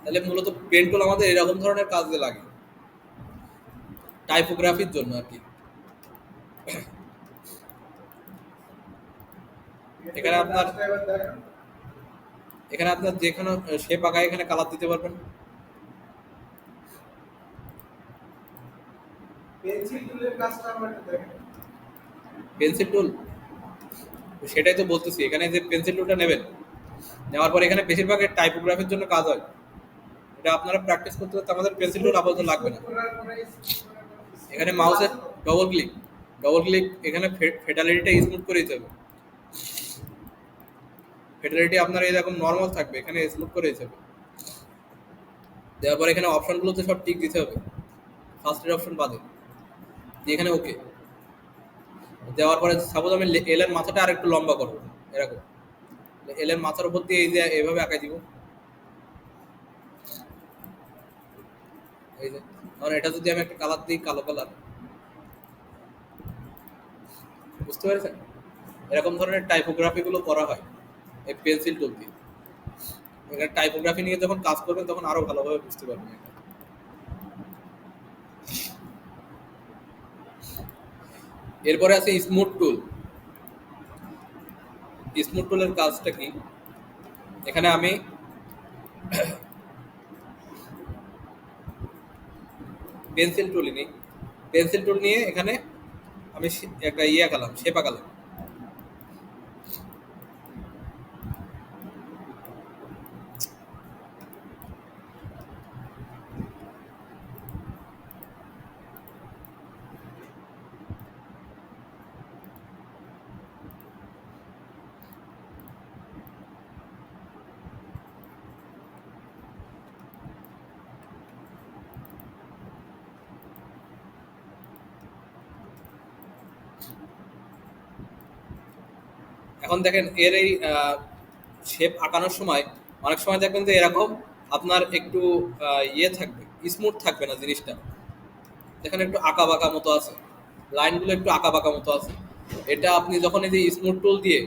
তাহলে মূলত pen tool আমাদের এরকম ধরনের কাজে লাগে, টাইপোগ্রাফির জন্য আর কি। এখানে আপনার এখানে আপনার যেখানে শেপ আঁকা এখানে কালার দিতে পারবেন। পেন্সিল টুলের কাজটা আমরা একটু দেখেন। পেন্সিল টুল, সেটাই তো বলতেছি, এখানে যে পেন্সিল টুলটা নেবেন, নেওয়ার পর এখানে বেশিরভাগ টাইপোগ্রাফির জন্য কাজ হয়। এটা আপনারা প্র্যাকটিস করতে করতে আমাদের পেন্সিল টুল আপাতত লাগবে না। এখানে মাউসে ডবল ক্লিক, এখানে ফেডালিটিটা স্মুথ করে দিতে হবে। ফেডালিটি আপনার এরকম নর্মাল থাকবে, এখানে স্মুথ করে দিতে হবে। দেওয়ার পর এখানে অপশনগুলোতে সব টিক দিতে হবে, ফার্স্ট এর অপশন বাদে দিয়ে এখানে ওকে দেওয়ার পরে সাপোজ আমি এল এর মাথাটা আর একটু লম্বা করবো, এরকম এল এর মাথার উপর দিয়ে এই যে এইভাবে আঁকাই দিব। এই যে আর এটা যদি আমি একটা কালার দিই, কালো কালার, বুঝতে পেরেছেন? এরকম ধরনের টাইপোগ্রাফি গুলো করা হয় এই পেন্সিল টুল দিয়ে। এখানে টাইপোগ্রাফি নিয়ে যখন কাজ করবেন তখন আরো ভালোভাবে বুঝতে পারবেন এটা। এরপরে আছে স্মুথ টুল। স্মুথ টুলের কাজটা কি? এখানে আমি পেন্সিল টুল নিই, পেন্সিল টুল নিয়ে এখানে আমি একটা ইয়ে আঁকালাম, শেপ আঁকালাম। এখন দেখেন এর এই শেপ আঁকানোর সময় অনেক সময় দেখবেন যে এরকম আপনার একটু ইয়ে থাকবে, স্মুথ থাকবে না জিনিসটা, দেখেন একটু আঁকা বাঁকা মতো আছে, লাইনগুলো একটু আঁকা বাঁকা মতো আছে। এটা আপনি যখন এই যে স্মুথ টুল দিয়ে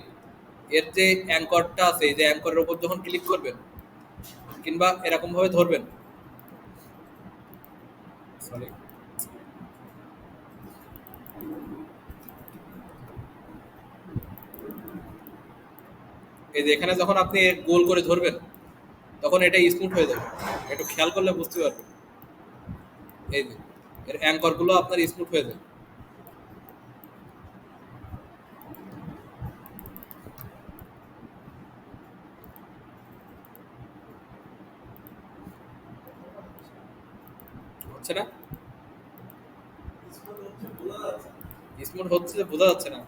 এর যে অ্যাঙ্করটা আছে, এই যে অ্যাঙ্করের উপর যখন ক্লিক করবেন কিংবা এরকম ভাবে ধরবেন, সরি, এই যে এখানে যখন আপনি গোল করে ধরবেন তখন এটা স্মুথ হয়ে যাবে, একটু খেয়াল করলে বুঝতে পারবেন। এই যে এর অ্যাঙ্কর গুলো আপনার স্মুথ হয়ে যাবে। হচ্ছে না? স্মুথ হচ্ছে যে বোঝা যাচ্ছে না,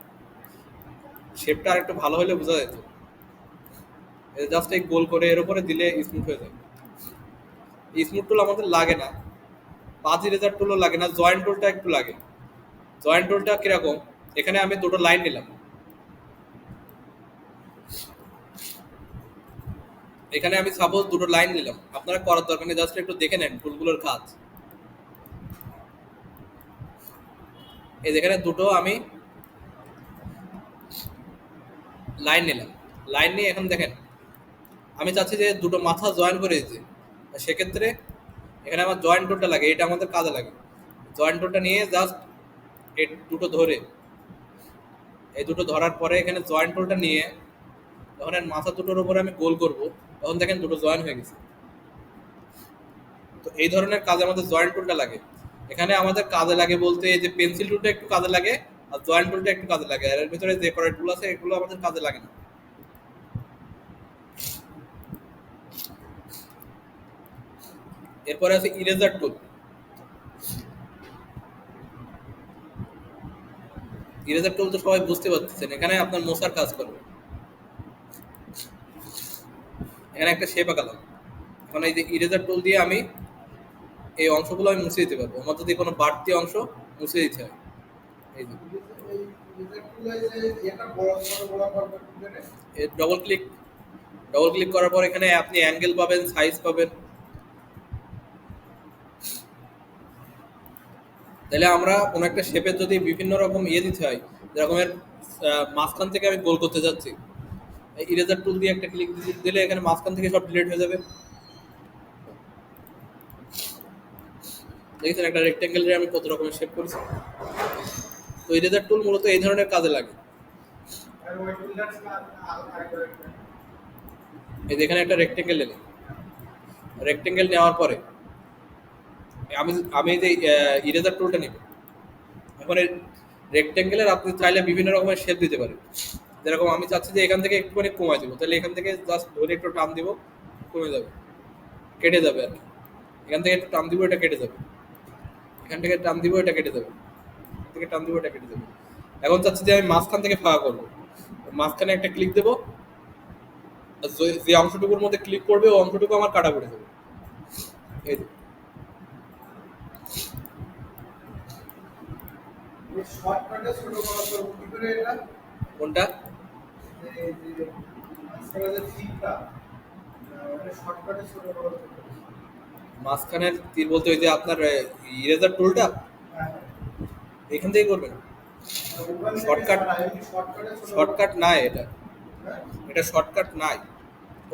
শেপটা আর একটু ভালো হলে বোঝা যেত। জাস্ট এই গোল করে এর উপরে দিলে স্মুথ হয়ে যাবে। স্মুথ টুল আমাদের লাগে না, পাজি রেজার টুলও লাগে না, জয়েন্ট টুলটা একটু লাগে। জয়েন্ট টুলটা কিরকম? এখানে আমি দুটো লাইন নিলাম, এখানে আমি সাপোজ দুটো লাইন নিলাম, আপনারা করার দরকার নেই, জাস্ট একটু দেখে নেন টুলগুলোর কাজ। এই যেখানে দুটো আমি লাইন নিলাম, লাইন নিয়ে এখন দেখেন আমি চাচ্ছি যে দুটো মাথা জয়েন করে দিতে, সেক্ষেত্রে এখানে আমার জয়েন্ট টুলটা লাগে, এটা আমাদের কাজে লাগে। জয়েন্ট টুলটা নিয়ে জাস্ট এই দুটো ধরে, এই দুটো ধরার পরে এখানে জয়েন্ট টুলটা নিয়ে যখন এর মাথা দুটোর উপরে আমি গোল করব তখন দেখেন দুটো জয়েন হয়ে গেছে। তো এই ধরনের কাজে আমাদের জয়েন্ট টুলটা লাগে। এখানে আমাদের কাজে লাগে বলতে এই যে পেন্সিল টুলটা একটু কাজে লাগে আর জয়েন্ট টুলটা একটু কাজে লাগে, আর এর ভিতরে যে কটা টুল আছে এগুলো আমাদের কাজে লাগে না। এরপরে আছে ইরেজার টুল। ইরেজার টুল তো সবাই বুঝতে পারতেছেন, এখানে আপনার মোছার কাজ করবে। এখানে একটা শেপ আঁকালাম, এখন এই যে ইরেজার টুল দিয়ে আমি এই অংশগুলো আমি মুছে দিতে পারবো, আমার যদি কোনো বাড়তি অংশ মুছে দিতে হয়। এই যে ডবল ক্লিক, ডবল ক্লিক করার পর এখানে আপনি অ্যাঙ্গেল পাবেন, সাইজ পাবেন। তাহলে আমরা কোনো একটা শেপের যদি বিভিন্ন রকম ইয়ে দিতে হয়, যেরকমের মাঝখান থেকে আমি গোল করতে যাচ্ছি, ইরেজার টুল দিয়ে একটা ক্লিক দিলে এখানে মাঝখান থেকে সব ডিলিট হয়ে যাবে। দেখেছেন একটা রেক্টেঙ্গেলের আমি কত রকমের শেপ করেছি। তো ইরেজার টুল মূলত এই ধরনের কাজে লাগে। আর ওই টুলটার আরেকটা এই যে এখানে একটা রেক্টেঙ্গেল নিলাম, রেক্টেঙ্গেল নেওয়ার পরে আমি আমি যে ইরেজার টুলটা নিব, এখন এই রেক্টেঙ্গেলের আপনি চাইলে বিভিন্ন রকমের শেপ দিতে পারেন। যেরকম আমি চাচ্ছি যে এখান থেকে একটুখানি কমাই দেবো, তাহলে এখান থেকে জাস্ট ধরে একটু টান দিব, কমে যাবে, কেটে যাবে আর কি। এখান থেকে একটু টান দিব, এটা কেটে যাবে। এখান থেকে টান দিব, এটা কেটে যাবে। এখান থেকে টান দিব, এটা কেটে যাবে। এখন চাচ্ছি যে আমি মাঝখান থেকে ফাঁকা করবো, মাঝখানে একটা ক্লিক দেবো, আর যে অংশটুকুর মধ্যে ক্লিক করবে ওই অংশটুকু আমার কাটা পড়ে যাবে। এই যে শর্টকাটে ছোট বড় করব কি করে এটা? কোনটা? এই যে মাঝখানে যে তীরটা ওটা শর্টকাটে ছোট বড় করব। মাঝখানের তীর বলতে ওই যে আপনার ইরেজার টুলটা হ্যাঁ, এখান থেকে করবেন। ওখান থেকে শর্টকাট, শর্টকাটে ছোট বড়। শর্টকাট নাই এটা, হ্যাঁ? এটা শর্টকাট নাই।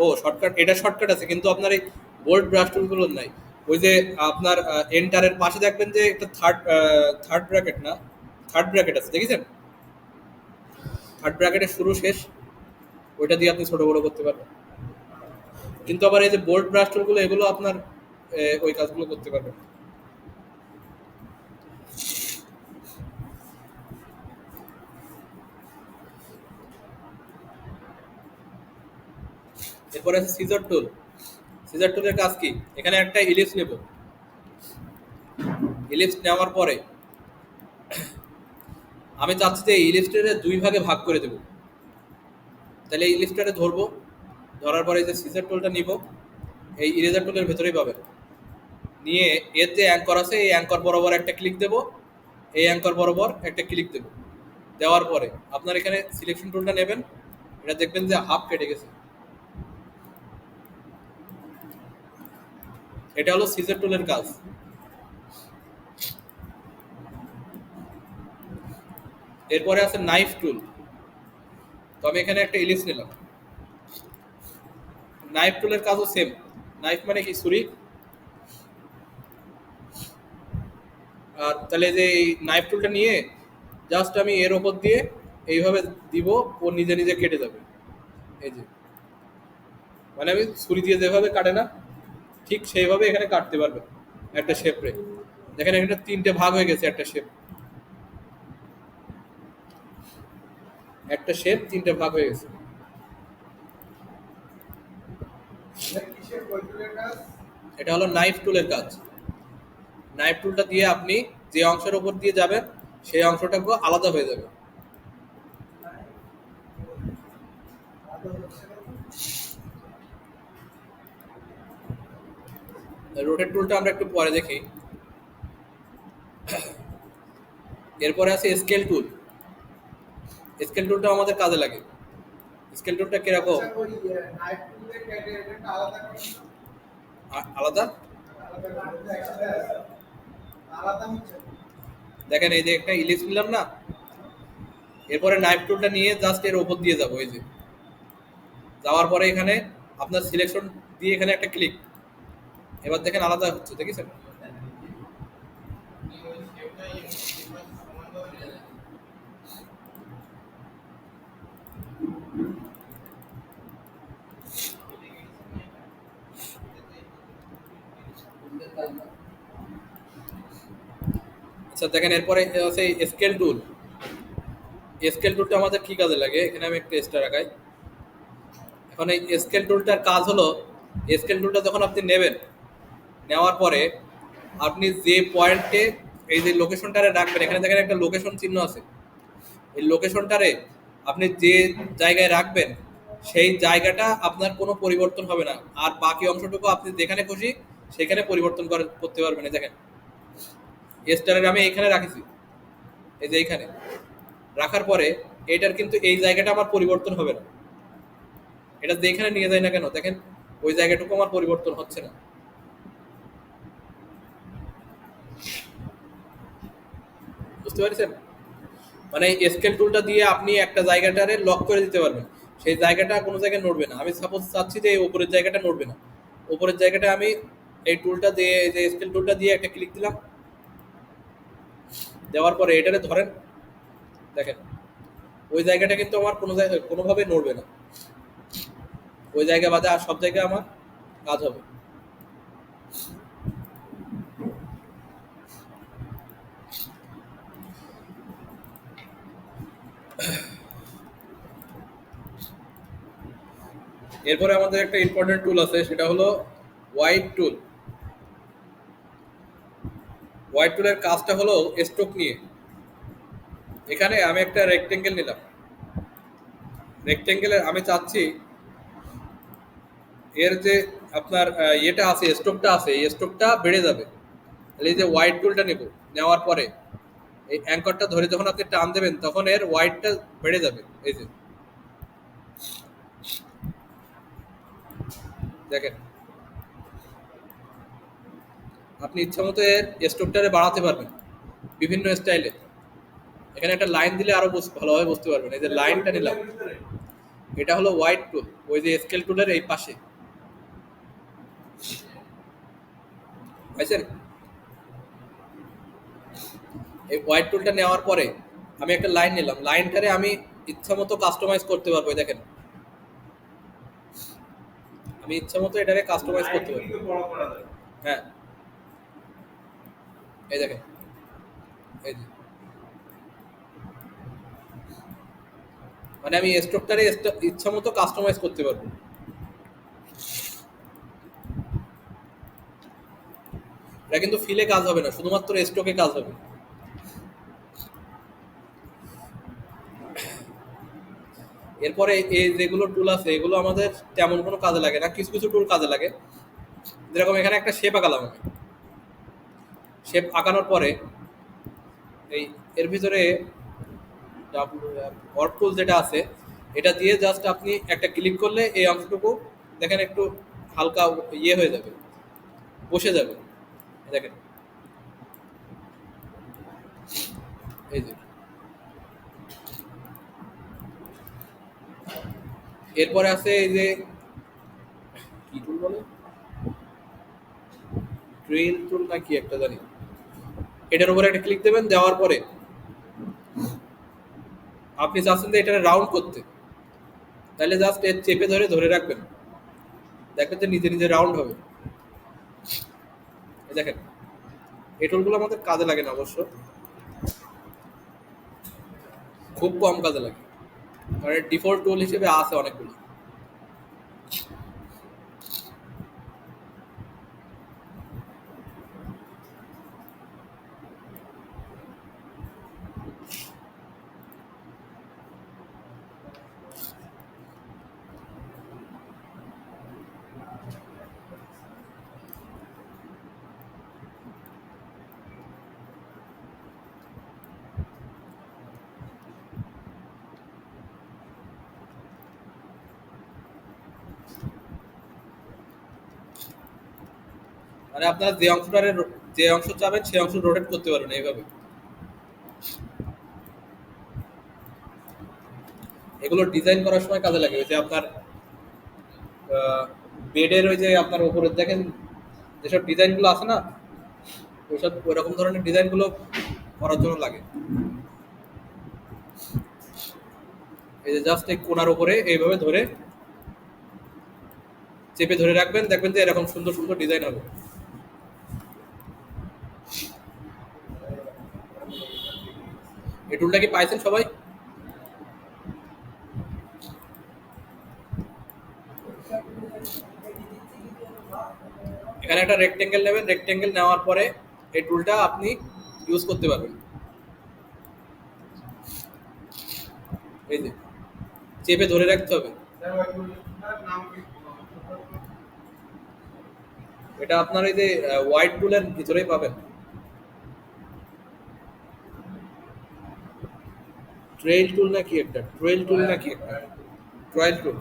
ও শর্টকাট, এটা শর্টকাট আছে কিন্তু আপনার এই বোল্ড ব্রাশ টুলগুলো নাই। ওই যে আপনার এন্টারের পাশে দেখবেন যে একটা থার্ড ব্র্যাকেট না, থার্ড ব্র্যাকেট আছে, দেখেছেন? থার্ড ব্র্যাকেটের শুরু শেষ, ওইটা দিয়ে আপনি ছোট বড় করতে পারবেন। কিন্তু আবার এই যে বোল্ড ব্রাশ টুলগুলো এগুলো আপনার ওই কাজগুলো করতে পারবেন। এরপরে আছে সিজার টুল। সিজার টুলের কাজ কি? এখানে একটা ইলিপস নেব, ইলিপস নেওয়ার পরে আমি চাচ্ছি যে এই ইলিপসটারে দুই ভাগে ভাগ করে দেব। তাহলে এই ইলিপসটারে ধরবো, ধরার পরে এই যে সিজার টুলটা নিব, এই ইরেজার টুলের ভেতরেই পাবেন। নিয়ে এর যে অ্যাঙ্কর আছে এই অ্যাঙ্কর বরাবর একটা ক্লিক দেব, এই অ্যাঙ্কর বরাবর একটা ক্লিক দেব। দেওয়ার পরে আপনার এখানে সিলেকশন টুলটা নেবেন, এটা দেখবেন যে হাফ কেটে গেছে। এটা হলো সিজার টুলের কাজ। এরপরে আছে নাইফ টুল। তো আমি এখানে একটা ইলিপস নিলাম। নাইফ টুলের কাজও সেম। নাইফ মানে কি? ছুরি। আর তাহলে যে এই নাইফ টুলটা নিয়ে জাস্ট আমি এর ওপর দিয়ে এইভাবে দিব, ও নিজে নিজে কেটে যাবে। এই যে মানে আমি ছুরি দিয়ে যেভাবে কাটে না, ঠিক সেইভাবে এখানে কাটতে পারবে একটা শেপ রে। দেখেন এখানে তিনটে ভাগ হয়ে গেছে, একটা শেপ, একটা শেপ তিনটে ভাগ হয়ে গেছে। এটা কিসের ওই টুলের কাজ? এটা হলো নাইফ টুলের কাজ। নাইফ টুলটা দিয়ে আপনি যে অংশের উপর দিয়ে যাবেন সেই অংশটাকে আলাদা হয়ে যাবে। আদৌ হচ্ছে না। রোটেট টুলটা আমরা একটু পরে দেখি। এরপরে আছে স্কেল টুল। স্কেল টুলটা আমাদের কাজে লাগে। স্কেল টুলটা কিরকম? আচ্ছা ওই নাইফ টুলে কেটে এটা আলাদা করুন না। আলাদা? আলাদা করুন, একসাথে আছে। আলাদা হচ্ছে না। দেখেন এই যে একটা ইলিপস নিলাম না, এরপরে নাইফ টুলটা নিয়ে জাস্ট এর উপর দিয়ে যাবো। এই যে যাওয়ার পরে এখানে আপনার সিলেকশন দিয়ে এখানে একটা ক্লিক, এবার দেখেন আলাদা হচ্ছে, দেখেছেন? আচ্ছা দেখেন এরপরে আছে স্কেল টুল। স্কেল টুলটা আমাদের কি কাজে লাগে? এখানে আমি একটা স্টার রাখাই। এখন এই স্কেল টুলটার কাজ হলো, স্কেল টুলটা যখন আপনি নেবেন, নেওয়ার পরে আপনি যে পয়েন্টে এই যে লোকেশনটারে রাখবেন, এখানে দেখেন একটা লোকেশন চিহ্ন আছে, এই লোকেশনটারে আপনি যে জায়গায় রাখবেন সেই জায়গাটা আপনার কোনো পরিবর্তন হবে না। আর বাকি অংশটুকু আপনি যেখানে খুশি সেখানে পরিবর্তন করতে পারবেন। এই দেখেন স্টারের আমি এইখানে রাখিছি, এই যে এইখানে রাখার পরে এটার কিন্তু এই জায়গাটা আমার পরিবর্তন হবে না। এটা যেখানে নিয়ে যায় না কেন দেখেন ওই জায়গাটুকু আমার পরিবর্তন হচ্ছে না। বুঝতে পারছেন? মানে স্কেল টুলটা দিয়ে আপনি একটা জায়গাটারে লক করে দিতে পারবেন, সেই জায়গাটা কোনো জায়গায় নড়বে না। আমি সাপোজ চাচ্ছি যে এই উপরের জায়গাটা নড়বে না, উপরের জায়গাটা আমি এই টুলটা দিয়ে, এই যে স্কেল টুলটা দিয়ে একটা ক্লিক দিলাম, দেওয়ার পরে এটারে ধরেন, দেখেন ওই জায়গাটা কিন্তু আমার কোনো জায়গায় কোনোভাবে নড়বে না, ওই জায়গা বাদে আর সব জায়গায় আমার কাজ হবে। এরপরে আমাদের একটা ইম্পর্টেন্ট টুল আছে, সেটা হলো ওয়াইড টুল। ওয়াইড টুলের কাজটা হলো স্ট্রোক নিয়ে। এখানে আমি একটা রেক্টেঙ্গেল নিলাম, রেক্টেঙ্গেলের আমি চাচ্ছি এর যে আপনার ইয়েটা আছে, স্ট্রোকটা আছে, এই স্ট্রোকটা বেড়ে যাবে। তাহলে এই যে ওয়াইড টুলটা নেব, নেওয়ার পরে এই অ্যাঙ্করটা ধরে যখন আপনি টান দেবেন তখন এর ওয়াইডটা বেড়ে যাবে। এই যে দেখেন, আপনি ইচ্ছা মতো এর স্ট্রোকটারে বাড়াতে পারবেন বিভিন্ন স্টাইলে। এখানে একটা লাইন দিলে আরো ভালোভাবে বুঝতে পারবেন। এই যে লাইনটা নিলাম, এটা হলো ওয়াইড টুল, ওই যে স্কেল টুলের এই পাশে, পাইছেন? এই ওয়াইড টুলটা নেওয়ার পরে আমি একটা লাইন নিলাম, লাইনটারে আমি ইচ্ছা মতো কাস্টমাইজ করতে পারবো। এই দেখেন, আমি ইচ্ছা মতো এটারে কাস্টমাইজ করতে পারবো। হ্যাঁ, এই দেখেন, এই যে মানে আমি স্ট্রোকটারে ইচ্ছা মতো কাস্টমাইজ করতে পারবো। এটা কিন্তু ফিলে কাজ হবে না, শুধুমাত্র স্ট্রোকে কাজ হবে। এরপরে এই যেগুলো টুল আছে এগুলো আমাদের তেমন কোনো কাজে লাগে না, কিছু কিছু টুল কাজে লাগে। যেরকম এখানে একটা শেপ আঁকালাম আমি, শেপ আঁকানোর পরে এই এর ভিতরে ওয়ার্ক টুল যেটা আছে এটা দিয়ে জাস্ট আপনি একটা ক্লিক করলে এই অংশটুকু দেখেন একটু হালকা ইয়ে হয়ে যাবে, বসে যাবে। দেখেন এই যে, এরপরে আছে এই যে কি টুল বলে, ট্রেল টুল না কি একটা জানি, এটার উপরে একটা ক্লিক দেবেন, দেওয়ার পরে আপনি চাচ্ছেন যে এটা রাউন্ড করতে, তাহলে জাস্ট এর চেপে ধরে ধরে রাখবেন, দেখবেন যে নিজে নিজে রাউন্ড হবে। এই দেখেন, এই টুলগুলো আমাদের কাজে লাগে না অবশ্য, খুব কম কাজে লাগে, মানে ডিফল্ট টুল হিসেবে আছে অনেকগুলো। মানে আপনারা যে অংশ চাবেন সেই অংশ রোটেট করতে পারবেন এইভাবে। এগুলো ডিজাইন করার সময় কাজে লাগে, ওই যে আপনার বেডের ওই যে আপনার উপরে দেখেন যেসব ডিজাইনগুলো আছে না, ওইসব ওইরকম ধরনের ডিজাইনগুলো করার জন্য লাগে। এই যে জাস্ট এই কোণার উপরে এইভাবে ধরে চেপে ধরে রাখবেন, দেখবেন যে এরকম সুন্দর সুন্দর ডিজাইন হবে। এই টুলটা কি পাইছেন সবাই? এখানে একটা রেক্টেঙ্গেল নেবেন, রেক্টেঙ্গেল নেওয়ার পরে এই টুলটা আপনি ইউজ করতে পারবেন। এই যে চেপে ধরে রাখতে হবে, এটা আপনার এই যে হোয়াইট টুলের ভিতরেই পাবেন। ট্রেইল টুল নাকি একটা, ট্রেইল টুল নাকি একটা, ট্রায়াল টুল।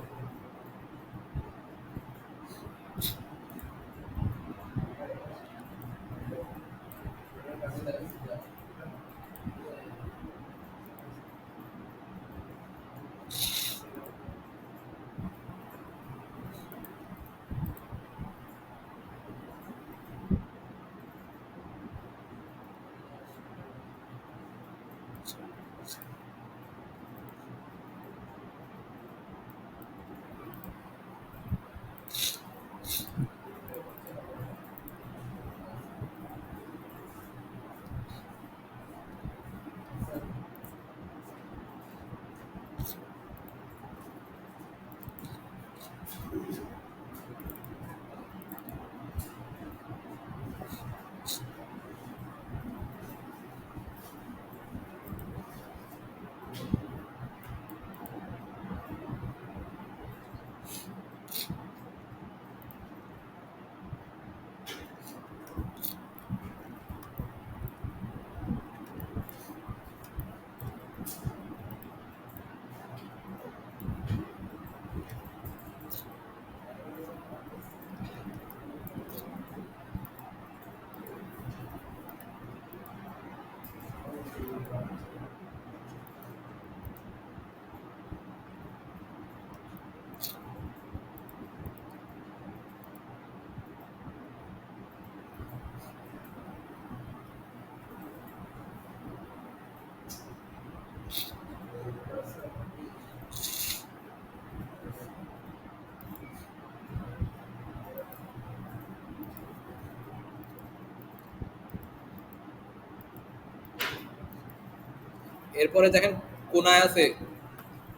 এরপরে দেখেন কোনায় আছে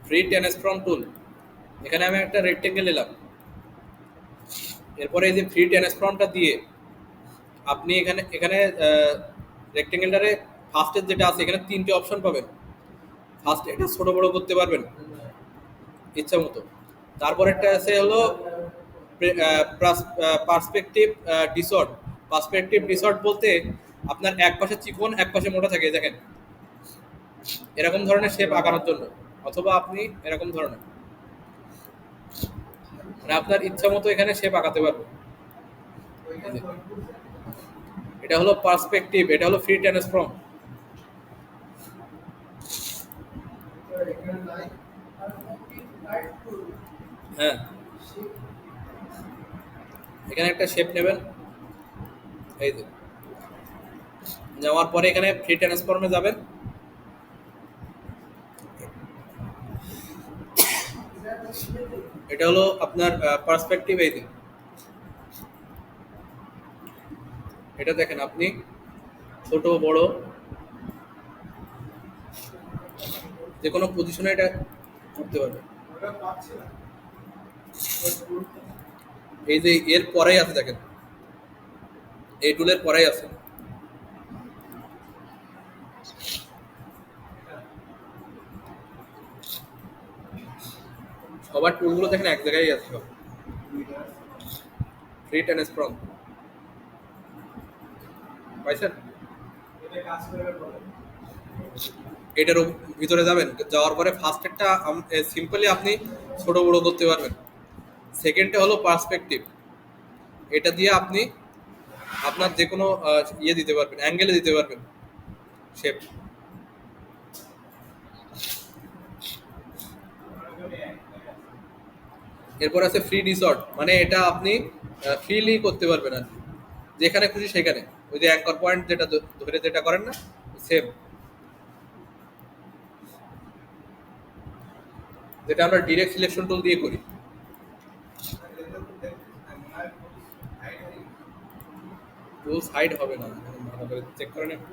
ফ্রি ট্রান্সফর্ম টুল। এখানে আমি একটা রেক্টেঙ্গেল নিলাম। এরপরে এই যে ফ্রি ট্রান্সফর্মটা দিয়ে আপনি এখানে এখানে রেক্টেঙ্গেলটারে ফার্স্টের যেটা আছে এখানে তিনটে অপশন পাবেন। ফার্স্ট এটা ছোট বড় করতে পারবেন ইচ্ছা মতো। তারপর একটা আছে হলো পার্সপেক্টিভ ডিসঅর্ড। পার্সপেক্টিভ ডিসঅর্ড বলতে আপনার এক পাশে চিকন এক পাশে মোটা থাকে দেখেন, এরকম ধরনের শেপ আঁকানোর জন্য, অথবা আপনি এরকম ধরনের, মানে আপনার ইচ্ছা মতো এখানে শেপ আঁকাতে পারবেন। এই যে, এটা হলো পার্সপেক্টিভ, এটা হলো ফ্রি ট্রান্সফর্ম। এখানে নাই আর রাইট টুল হ্যাঁ, এখানে একটা শেপ নেবেন, এই যে নেওয়ার পরে এখানে ফ্রি ট্রান্সফর্মে যাবেন। এটা হলো আপনার পার্সপেক্টিভ। এই যে এটা দেখেন আপনি ছোট বড় যে কোনো পজিশনে এটা করতে পারবেন। ওটা পাচ্ছি না। এই যে এর পরেই আছে দেখেন, এই টুলের পরেই আছে। সবার টুলগুলো দেখেন এক জায়গায় আছে সব, ফ্রি ট্রান্সফর্ম পাইছেন। এটা কাজ করে বলে এটার ভিতরে যাবেন, যাওয়ার পরে ফার্স্টেরটা সিম্পলি আপনি ছোট বড় করতে পারবেন। সেকেন্ডটা হলো পার্সপেক্টিভ, এটা দিয়ে আপনি আপনার যে কোনো ইয়ে দিতে পারবেন, অ্যাঙ্গেলে দিতে পারবেন শেপ। এরপর আছে ফ্রি ডিসঅর্ট, মানে এটা আপনি ফ্রিলি করতে পারবেন আর কি, যেখানে খুশি সেখানে। ওই যে অ্যাঙ্কর পয়েন্ট যেটা ধরে যেটা করেন না, সেম যেটা আমরা ডিরেক্ট সিলেকশন টুল দিয়ে করি। টুলস হাইড হবে না, ভালো করে চেক করেন একটু।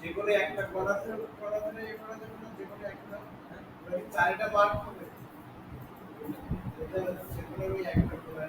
যেকোনো একটা করাতে করাতে না এ করা যাবে না, যেকোনো একটা মানে চারটা বার হবে। এটা যেকোনো আমি একটা করে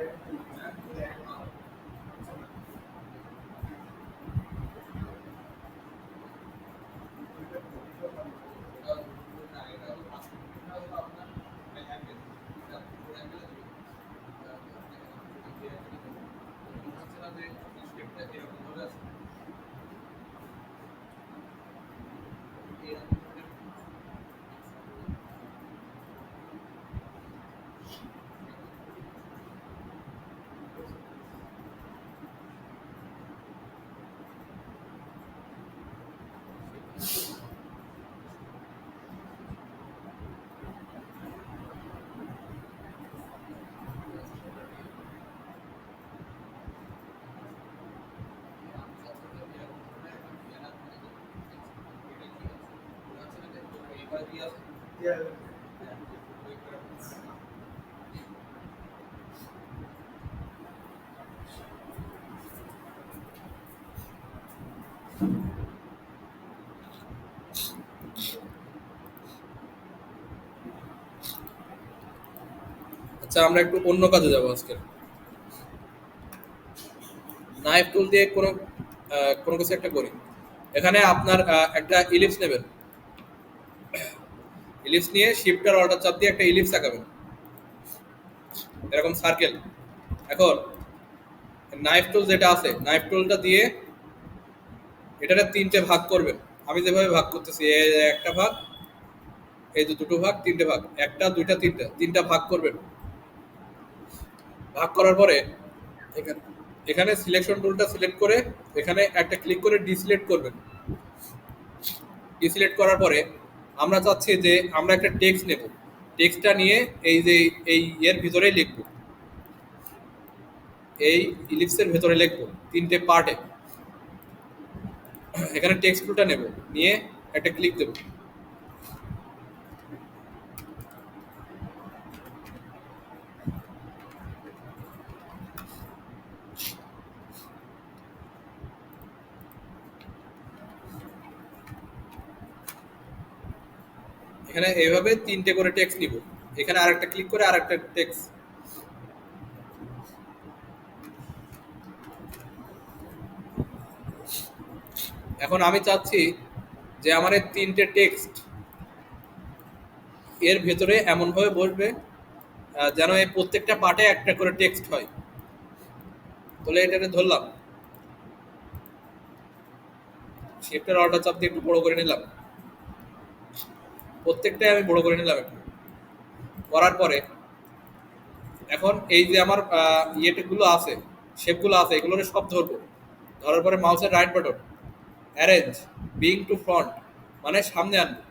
দেয়া যাবে। আচ্ছা, আমরা একটু অন্য কাজে যাবো আজকে। নাইফ টুল দিয়ে কোনো কোনো কিছু একটা করি। এখানে আপনার একটা ইলিপস নেবেন, ইলিপস নিয়ে শিফট আর অল্টার চাপ দিয়ে একটা ইলিপস আঁকাবেন, এরকম সার্কেল। এখন নাইফ টুল যেটা আছে, নাইফ টুলটা দিয়ে এটাকে তিনটে ভাগ করবেন। আমি যেভাবে ভাগ করতেছি, এই যে একটা ভাগ, এই যে দুটো ভাগ, তিনটে ভাগ, একটা দুইটা তিনটা, তিনটা ভাগ করবেন। ভাগ করার পরে এখানে এখানে সিলেকশন টুলটা সিলেক্ট করে এখানে একটা ক্লিক করে ডিসিলেক্ট করবেন। ডিসিলেক্ট করার পরে আমরা চাচ্ছি যে আমরা একটা টেক্সট নেব। টেক্সটটা নিয়ে এই যে এই এর ভিতরেই লিখব, এই ইলিপসের ভেতরে লিখব তিনটে পার্টে। এখানে টেক্সট টুলটা নেব, নিয়ে একটা ক্লিক দেব। এখানে এইভাবে তিনটে করে টেক্সট নিব। এখানে আরেকটা ক্লিক করে আরেকটা টেক্সট। এখন আমি চাচ্ছি যে আমার এই তিনটে টেক্সট এর ভেতরে এমনভাবে বসবে যেন এই প্রত্যেকটা পার্টে একটা করে টেক্সট হয়। তাহলে এটাকে ধরলাম, শিফটের অল্টার চাপ দিয়ে একটু বড় করে নিলাম। প্রত্যেকটাই আমি বড় করে নিলাম একটু। করার পরে এখন এই যে আমার ইয়েগুলো আছে, শেপগুলো আছে, এগুলোর সব ধরবো। ধরার পরে মাউসের right button, arrange bring to front, মানে সামনে আনবো।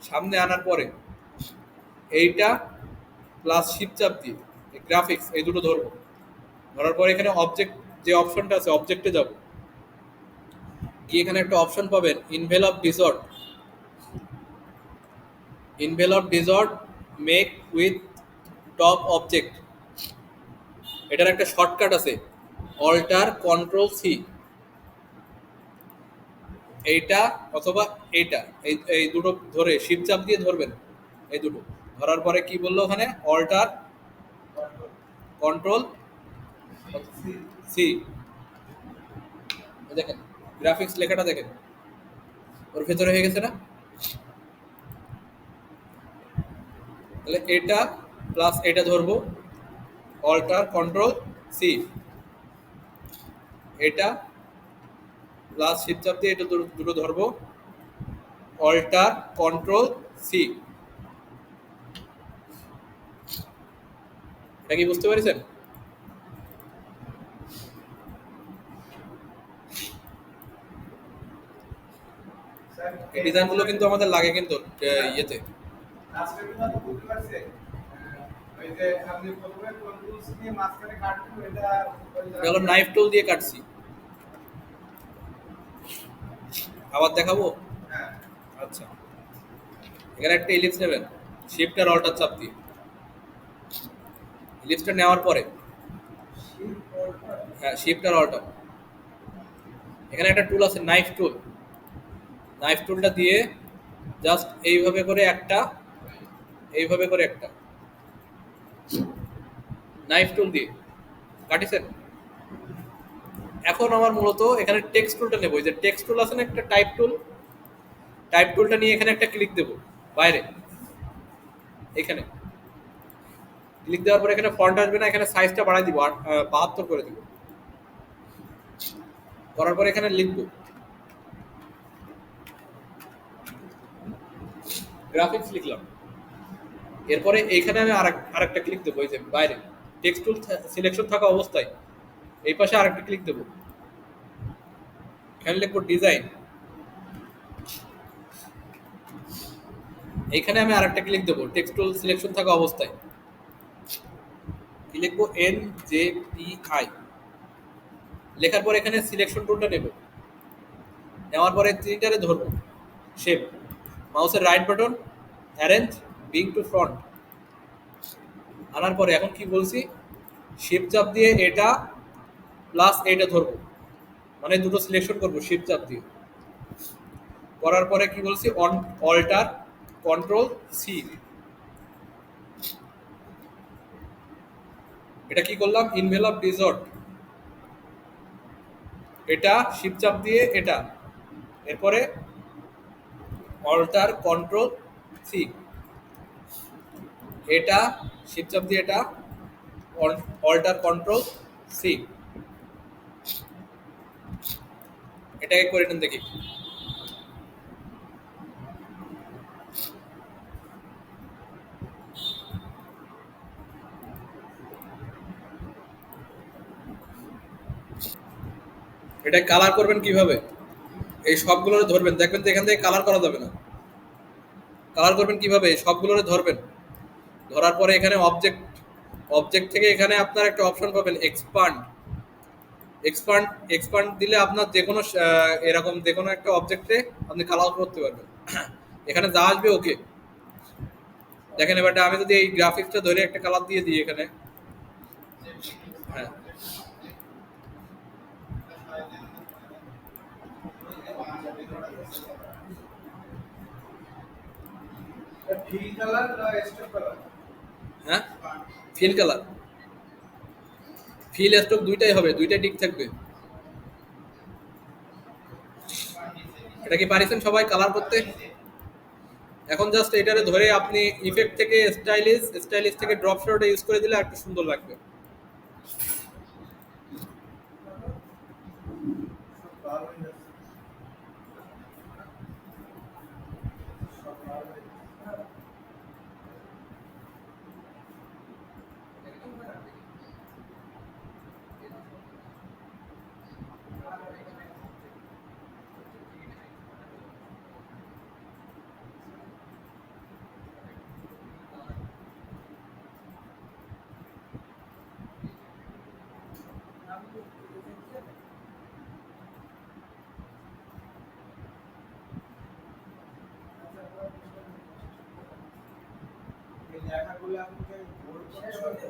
সামনে আনার পরে এইটা প্লাস শিপ চাপ দিয়ে গ্রাফিক্স এই দুটো ধরবো। ধরার পরে এখানে অবজেক্ট যে অপশনটা আছে, অবজেক্টে যাব, কি এখানে একটা অপশন পাবেন envelope distort. Envelope distort make with top object, এটার একটা শর্টকাট আছে, অল্টার কন্ট্রোল সি। এইটা অথবা এইটা, এই এই দুটো ধরে শিপ চাপ দিয়ে ধরবেন। এই দুটো ধরার পরে কি বললো ওখানে, অল্টার কন্ট্রোল সি। দেখেন গ্রাফিক্স লেখাটা দেখেন ওর ভেতরে হয়ে গেছে না? তাহলে এটা প্লাস এটা ধরবো, অল্টার কন্ট্রোল সি। এটা প্লাস শিপ চাপ দিয়ে এটা দুটো ধরবো, অল্টার কন্ট্রোল সি। এটা কি বুঝতে পেরেছেন? স্যার এই ডিজাইনগুলো কিন্তু আমাদের লাগে কিন্তু ইয়েতে। আজকে তো বুঝতে পারছে ওই যে আপনি প্রথমে কন্ট্রোলস নিয়ে মাঝখানে কাটবেন এটা এটা হলো নাইফ টুল দিয়ে কাটছি। আবার দেখাবো? হ্যাঁ আচ্ছা, এখানে একটা ইলিপস নেবেন, শিফট আর অল্টার চাপ দিয়ে। ইলিপসটা নেওয়ার পরে হ্যাঁ শিফট আর অল্টার, এখানে একটা টুল আছে নাইফ টুল। নাইফ টুলটা দিয়ে জাস্ট এইভাবে করে একটা, এইভাবে করে একটা নাইফ টুল দিয়ে কাটিছেন। এখন আমার মূলত এখানে টেক্সট টুলটা নেবো। এই যে টেক্সট টুল আছে না একটা টাইপ টুল, টাইপ টুলটা নিয়ে এখানে একটা ক্লিক দেবো বাইরে। এখানে ক্লিক দেওয়ার পরে এখানে ফন্ট আসবে না, এখানে সাইজটা বাড়াই দিব 72 করে দিব। করার পরে এখানে লিখবো গ্রাফিক্স লিখলাম। এরপরে এইখানে আমি আরেকটা ক্লিক দেবো, এই যে বাইরে টেক্সট টুল সিলেকশন থাকা অবস্থায় এই পাশে আরেকটা ক্লিক দেবো। এখানে লিখবো ডিজাইন। এইখানে আমি আরেকটা ক্লিক দেবো টেক্সট টুল সিলেকশন থাকা অবস্থায়। কি লিখবো, এন জে পি আই। লেখার পর এখানে সিলেকশন টুলটা নেব, নেওয়ার পরে তিনটারে ধরবো শেপ, মাউসের right button, arrange bring to front. আনার পরে এখন কি বলছি, শিপ চাপ দিয়ে এটা প্লাস এটা ধরবো, মানে দুটো সিলেকশন করবো শিপ চাপ দিয়ে। করার পরে কি বলছি, অল্টার কন্ট্রোল সি। এটা কি করলাম, ইনভেলপ ডিসর্ট, এটা শিপ চাপ দিয়ে এটা, এরপরে অল্টার কন্ট্রোল সি, এটা শিপ চাপ দিয়ে এটা, অল্টার কন্ট্রোল সি। এটাকে করে নেন দেখি। এটা কালার করবেন কিভাবে? এই সবগুলোরে ধরবেন, দেখবেন যে এখান থেকে কালার করা যাবে না। কালার করবেন কিভাবে? এই সবগুলোরে ধরবেন, ধরার পরে এখানে অবজেক্ট, অবজেক্ট থেকে এখানে আপনার একটা অপশন পাবেন এক্সপান্ড। এক্সপান্ড এক্সপান্ড দিলে আপনার যে কোনো এরকম যে কোনো একটা অবজেক্টে আপনি কালার করতে পারবেন। এখানে যা আসবে ওকে। দেখেন এবারটা আমি যদি এই গ্রাফিক্সটা ধরে একটা কালার দিয়ে দিই এখানে, হ্যাঁ ফিল কালার না স্টক কালার? হ্যাঁ, ফিল কালার, ফিল স্ট্রোক দুইটাই হবে, দুইটাই ঠিক থাকবে। এটা কি পারিছেন সবাই কালার করতে? এখন জাস্ট এটারে ধরে আপনি ইফেক্ট থেকে স্টাইলিশ, স্টাইলিশ থেকে ড্রপ শট ইউজ করে দিলে একটু সুন্দর লাগবে। ভালো হয়ে যাচ্ছে, সব ভালো হয়ে যাচ্ছে। এই লেখাগুলো আপনাকে বোল্ড করতে হবে।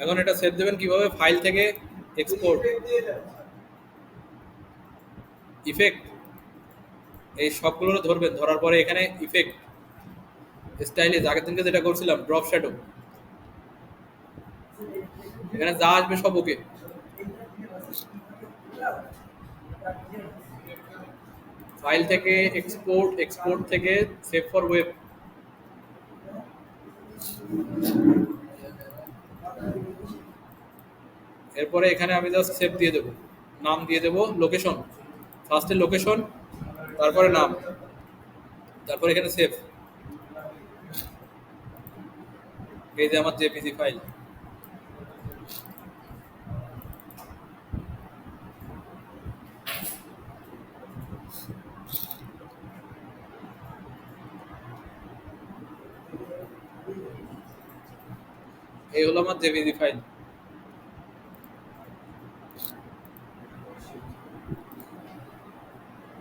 এখন এটা সেভ দেবেন কিভাবে? ফাইল থেকে এক্সপোর্ট, ইফেক্ট দিয়ে যাচ্ছে। ইফেক্ট, এই সবগুলো ধরবেন, ধরার পরে এখানে ইফেক্ট, স্টাইলিশ, আগের দিনকে যেটা করছিলাম ড্রপ শ্যাডো, এখানে যা আসবে সব ওকে। ফাইল থেকে এক্সপোর্ট, এক্সপোর্ট থেকে সেভ ফর ওয়েব, এরপরে এখানে আমি জাস্ট সেভ দিয়ে দেবো, নাম দিয়ে দেবো লোকেশন, ফার্স্টে লোকেশন, তারপরে নাম, তারপরে এখানে সেভ। এই যে আমার জেপিজি ফাইল। এই হলো আমার জেপিজি ফাইল।